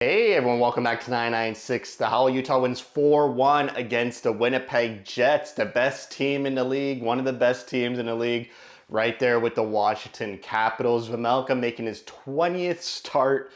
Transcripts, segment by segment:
Hey everyone, welcome back to 996. The Howl. Utah wins 4-1 against the Winnipeg Jets, the best team in the league, one of the best teams in the league, right there with the Washington Capitals. Vejmelka making his 20th start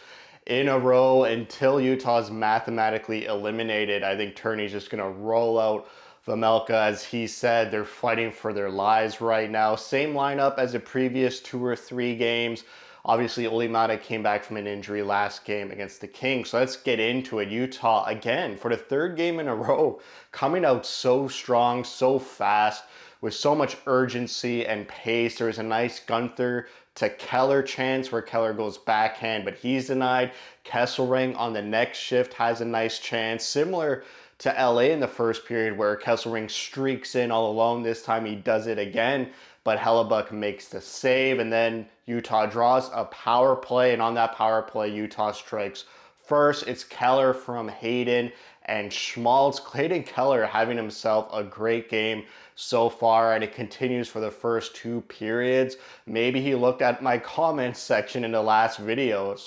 in a row until Utah's mathematically eliminated. I think Turney's just going to roll out Vejmelka. As he said, they're fighting for their lives right now. Same lineup as the previous 2 or 3 games. Obviously, Oli Mata came back from an injury last game against the Kings. So let's get into it. Utah, again, for the third game in a row, coming out so strong, so fast, with so much urgency and pace. There was a nice Gunther to Keller chance where Keller goes backhand, but he's denied. Kesselring on the next shift has a nice chance. Similar to LA in the first period where Kesselring streaks in all alone. This time he does it again, but Hellebuck makes the save, and then Utah draws a power play, and on that power play, Utah strikes first. It's Keller from Hayden and Schmaltz. Clayton Keller having himself a great game so far, and it continues for the first 2 periods. Maybe he looked at my comments section in the last video.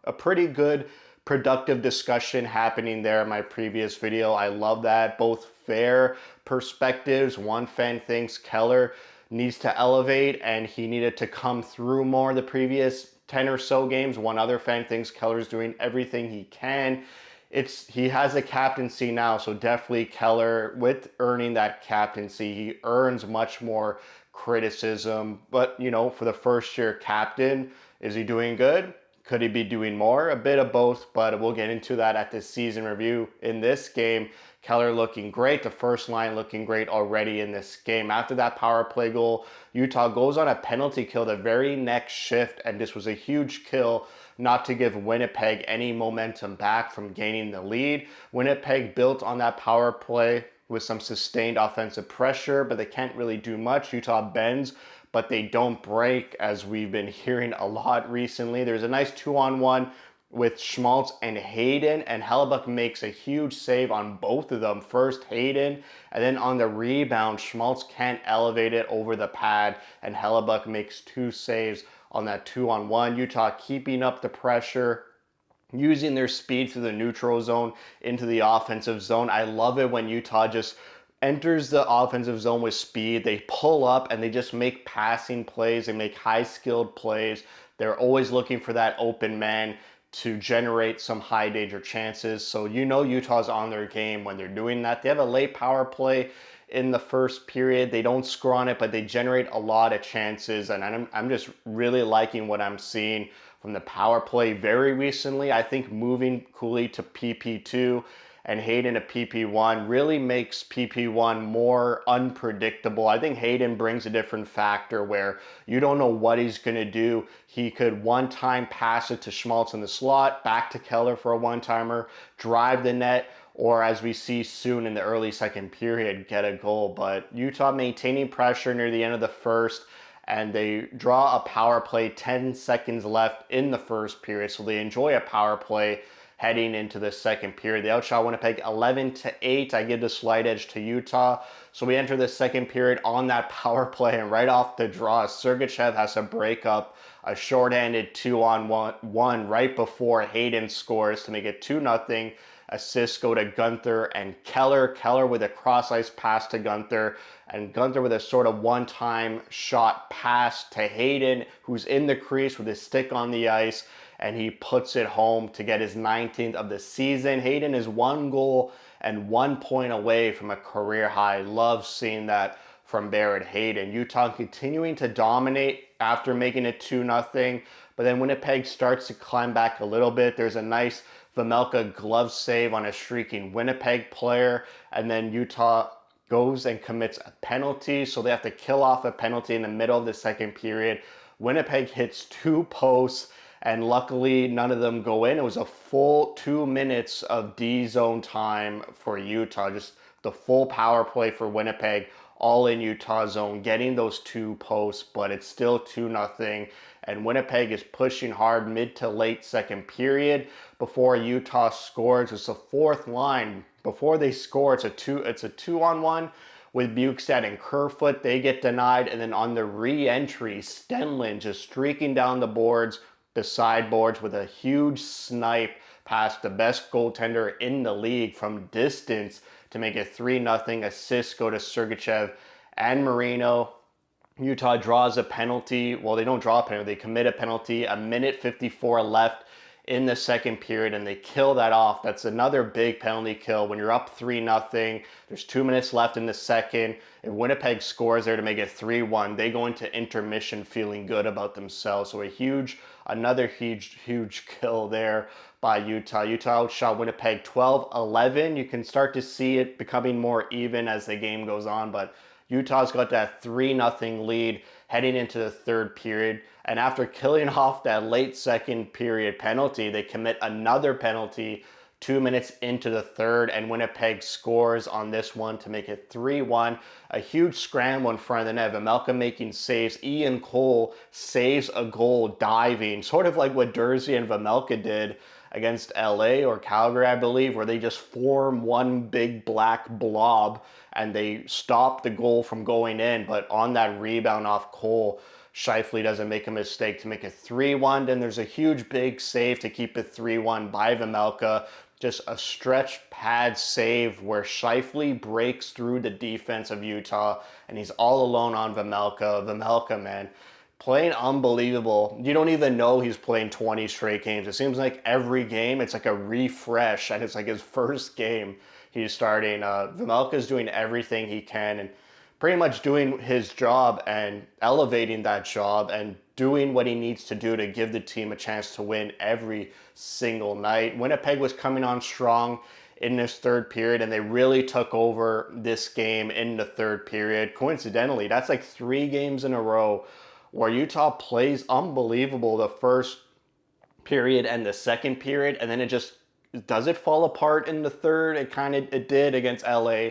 A pretty good productive discussion happening there in my previous video. I love that. Both fair perspectives. One fan thinks Keller needs to elevate and he needed to come through more the previous 10 or so games. One other fan thinks Keller's doing everything he can. He has a captaincy now, so definitely Keller, with earning that captaincy, he earns much more criticism. But, for the first year captain, is he doing good? Could he be doing more? A bit of both, but we'll get into that at the season review. In this game, Keller looking great. The first line looking great already in this game. After that power play goal, Utah goes on a penalty kill the very next shift, and this was a huge kill not to give Winnipeg any momentum back from gaining the lead. Winnipeg built on that power play with some sustained offensive pressure, but they can't really do much. Utah bends, but they don't break, as we've been hearing a lot recently. There's a nice 2-on-1 with Schmaltz and Hayden, and Hellebuck makes a huge save on both of them. First Hayden, and then on the rebound, Schmaltz can't elevate it over the pad, and Hellebuck makes 2 saves on that 2-on-1. Utah keeping up the pressure, using their speed through the neutral zone into the offensive zone. I love it when Utah just enters the offensive zone with speed. They pull up and they just make passing plays. They make high-skilled plays. They're always looking for that open man to generate some high-danger chances. So Utah's on their game when they're doing that. They have a late power play in the first period. They don't score on it, but they generate a lot of chances. And I'm just really liking what I'm seeing from the power play very recently. I think moving Cooley to PP2 and Hayden to PP1 really makes PP1 more unpredictable. I think Hayden brings a different factor where you don't know what he's going to do. He could one time pass it to Schmaltz in the slot, back to Keller for a one-timer, drive the net, or as we see soon in the early second period, get a goal. But Utah maintaining pressure near the end of the first, and they draw a power play 10 seconds left in the first period, so they enjoy a power play heading into the second period. They outshot Winnipeg 11-8. I give the slight edge to Utah. So we enter the second period on that power play, and right off the draw, Sergachev has to break up a shorthanded 2-on-1 right before Hayden scores to make it 2-0. Assists go to Gunther and Keller. Keller with a cross-ice pass to Gunther, and Gunther with a sort of one-time shot pass to Hayden, who's in the crease with his stick on the ice, and he puts it home to get his 19th of the season. Hayden is 1 goal and 1 point away from a career high. Love seeing that from Barrett Hayden. Utah continuing to dominate after making it 2-0, but then Winnipeg starts to climb back a little bit. There's a nice Vejmelka glove save on a streaking Winnipeg player, and then Utah goes and commits a penalty, so they have to kill off a penalty in the middle of the second period. Winnipeg hits 2 posts, and luckily none of them go in. It was a full 2 minutes of D-zone time for Utah, just the full power play for Winnipeg, all in Utah zone, getting those 2 posts, but it's still 2-0. And Winnipeg is pushing hard mid to late second period before Utah scores. It's the fourth line. Before they score, it's a 2-on-1 with Bukestad and Kerfoot. They get denied, and then on the re-entry, Stenlund just streaking down the boards, the sideboards with a huge snipe past the best goaltender in the league from distance to make it 3-0. Assists go to Sergachev and Marino. Utah draws a penalty. Well, they don't draw a penalty. They commit a penalty. A minute 54 left in the second period, and they kill that off. That's another big penalty kill when you're up 3-0. There's 2 minutes left in the second. If Winnipeg scores there to make it 3-1, they go into intermission feeling good about themselves. So another huge kill there by Utah. Utah outshot Winnipeg 12-11. You can start to see it becoming more even as the game goes on, but Utah's got that 3-0 lead heading into the third period. And after killing off that late second period penalty, they commit another penalty 2 minutes into the third, and Winnipeg scores on this one to make it 3-1. A huge scramble in front of the net. Vejmelka making saves. Ian Cole saves a goal diving, sort of like what Durzi and Vejmelka did against LA or Calgary, I believe, where they just form one big black blob and they stop the goal from going in. But on that rebound off Cole, Scheifele doesn't make a mistake to make it 3-1. Then there's a huge big save to keep it 3-1 by Vejmelka. Just a stretch pad save where Scheifele breaks through the defense of Utah and he's all alone on Vejmelka. Vejmelka, man, playing unbelievable. You don't even know he's playing 20 straight games. It seems like every game it's like a refresh and it's like his first game he's starting. Vejmelka's doing everything he can and pretty much doing his job and elevating that job and doing what he needs to do to give the team a chance to win every single night. Winnipeg was coming on strong in this third period, and they really took over this game in the third period. Coincidentally, that's like 3 games in a row where Utah plays unbelievable the first period and the second period, and then does it fall apart in the third? It did against LA.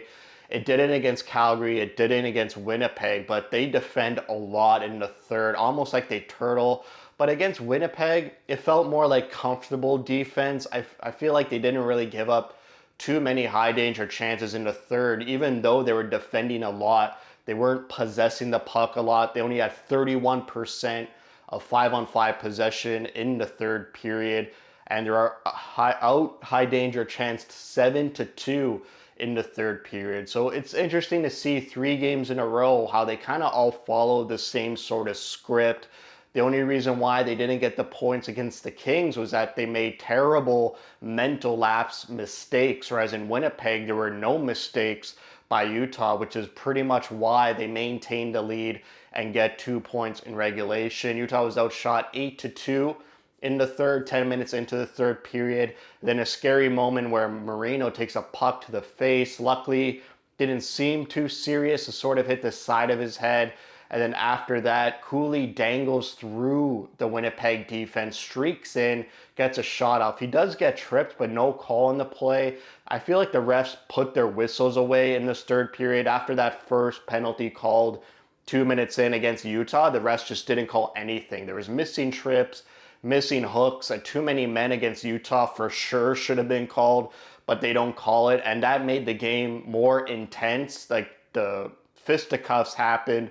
It didn't against Calgary. It didn't against Winnipeg, but they defend a lot in the third, almost like they turtle. But against Winnipeg, it felt more like comfortable defense. I feel like they didn't really give up too many high danger chances in the third, even though they were defending a lot. They weren't possessing the puck a lot. They only had 31% of 5-on-5 possession in the third period. And there are high danger chanced 7-2 in the third period. So it's interesting to see 3 games in a row how they kind of all follow the same sort of script. The only reason why they didn't get the points against the Kings was that they made terrible mental lapse mistakes, whereas in Winnipeg there were no mistakes by Utah, which is pretty much why they maintained the lead and get 2 points in regulation. Utah was outshot 8-2 in the third, 10 minutes into the third period. Then a scary moment where Marino takes a puck to the face. Luckily, didn't seem too serious. It sort of hit the side of his head. And then after that, Cooley dangles through the Winnipeg defense, streaks in, gets a shot off. He does get tripped, but no call in the play. I feel like the refs put their whistles away in this third period. After that first penalty called 2 minutes in against Utah, the refs just didn't call anything. There was missing trips, missing hooks, and too many men against Utah for sure should have been called, but they don't call it. And that made the game more intense. Like the fisticuffs happened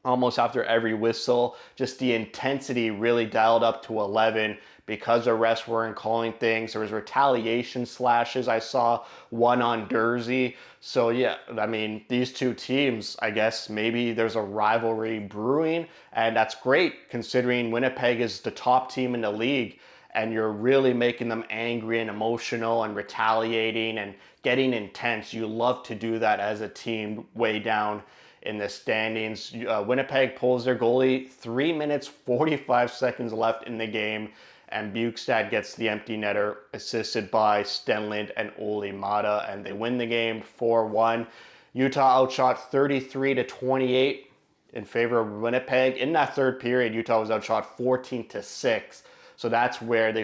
almost after every whistle. Just the intensity really dialed up to 11 because the refs weren't calling things. There was retaliation slashes. I saw one on Durzi. So yeah, I mean, these two teams, I guess maybe there's a rivalry brewing, and that's great considering Winnipeg is the top team in the league and you're really making them angry and emotional and retaliating and getting intense. You love to do that as a team way down in the standings. Winnipeg pulls their goalie, 3 minutes, 45 seconds left in the game, and Bukestad gets the empty netter, assisted by Stenlund and Olli Mata, and they win the game 4-1. Utah outshot 33-28 in favor of Winnipeg. In that third period, Utah was outshot 14-6. So that's where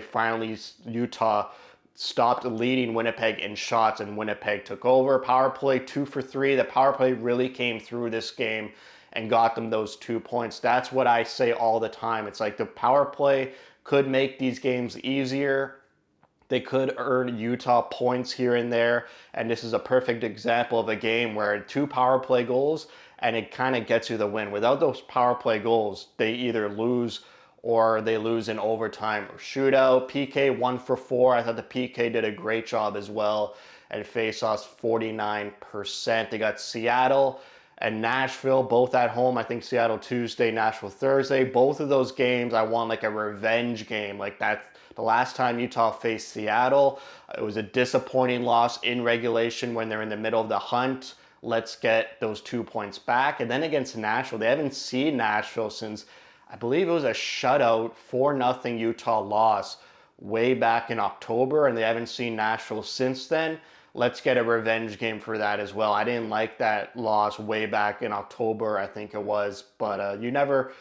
Utah stopped leading Winnipeg in shots and Winnipeg took over. Power play 2 for 3. The power play really came through this game and got them those 2 points. That's what I say all the time. It's like the power play could make these games easier. They could earn Utah points here and there. And this is a perfect example of a game where 2 power play goals and it kind of gets you the win. Without those power play goals, they either lose or they lose in overtime or shootout. PK 1 for 4. I thought the PK did a great job as well. And faceoffs 49%. They got Seattle and Nashville, both at home. I think Seattle Tuesday, Nashville Thursday. Both of those games, I want like a revenge game. Like that, the last time Utah faced Seattle, it was a disappointing loss in regulation when they're in the middle of the hunt. Let's get those 2 points back. And then against Nashville, they haven't seen Nashville since, I believe it was a shutout, 4-0 Utah loss way back in October, and they haven't seen Nashville since then. Let's get a revenge game for that as well. I didn't like that loss way back in October, I think it was, but you never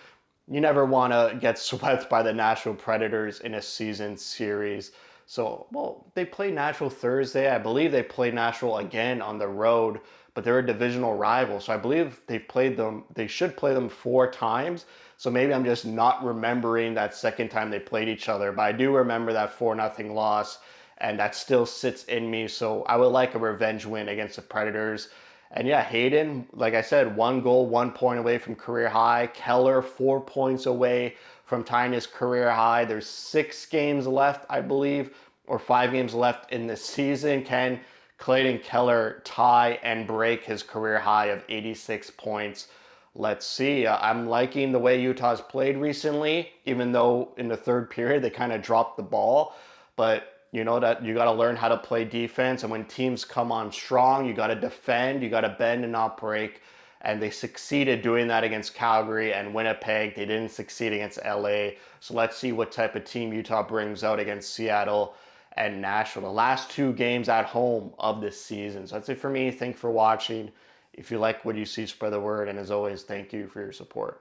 want to get swept by the Nashville Predators in a season series. So, well, they play Nashville Thursday. I believe they play Nashville again on the road, but they're a divisional rival. So I believe they've played them, they should play them 4 times. So maybe I'm just not remembering that second time they played each other. But I do remember that 4-0 loss, and that still sits in me. So I would like a revenge win against the Predators. And yeah, Hayden, like I said, 1 goal, 1 point away from career high. Keller, 4 points away from tying his career high. There's 6 games left, I believe, or 5 games left in the season. Can Clayton Keller tie and break his career high of 86 points? Let's see. I'm liking the way Utah's played recently, even though in the third period they kind of dropped the ball. But you know that you got to learn how to play defense. And when teams come on strong, you got to defend, you got to bend and not break. And they succeeded doing that against Calgary and Winnipeg. They didn't succeed against LA. So let's see what type of team Utah brings out against Seattle and Nashville. The last 2 games at home of this season. So that's it for me. Thanks for watching. If you like what you see, spread the word. And as always, thank you for your support.